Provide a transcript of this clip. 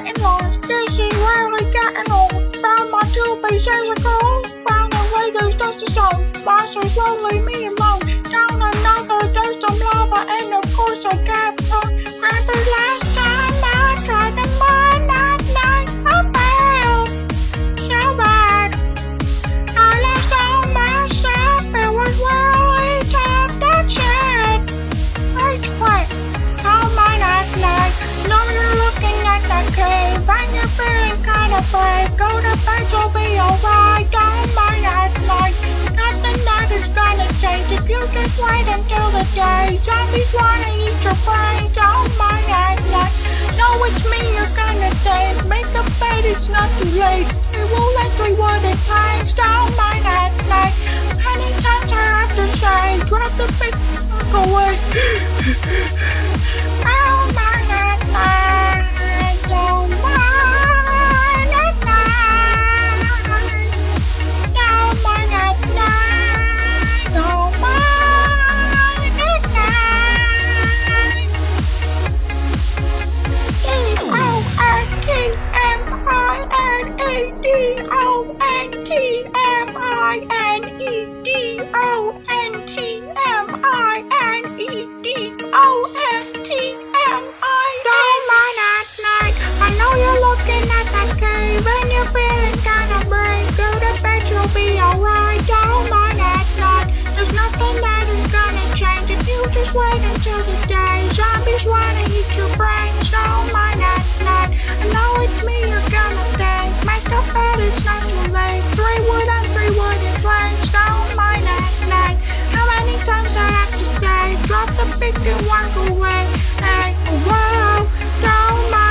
getting lost. This is really getting old. Found my 2 pieces of coal. Found the way there's just a stone. Monsters won't leave me alone. Down another, there's some lava, and of course I kept on. Remember last time I tried to mine that night? I failed so bad. I lost all my stuff. It was really tough. That's it. Rage quit. Don't mind at night. Know you're looking at that cave and you're feeling kind of brave. Go to bed, you'll be alright. Don't mind at night. Nothing that is gonna change if you just wait until the day. Zombies wanna eat your brain. Don't mind at night. Know it's me you're gonna save. Make a bed, it's not too late. It will likely what it takes. Don't mind at night. Many times I have to say, drop the big fuck away. Don't mind at night. Don't mind at night. Don't mind at night. Don't mind at night. D-O-N-T-M-I-N-E-D-O-N-T-M-I-N-E-D-O-N-T-M-I. Don't mind at night. I know you're looking at that cave and you're feeling kinda brave. Go to bed, you'll be alright. Don't mind at night. There's nothing that is gonna change if you just wait until the day. Zombies wanna eat your brains. Don't mind at night. I know it's me you're gonna thank. Make a bed, it's not too late. 3 wood and 3 wooden planks. Don't mind at night. How many times I have to say, drop the pick and walk away. Hey, whoa, don't mind.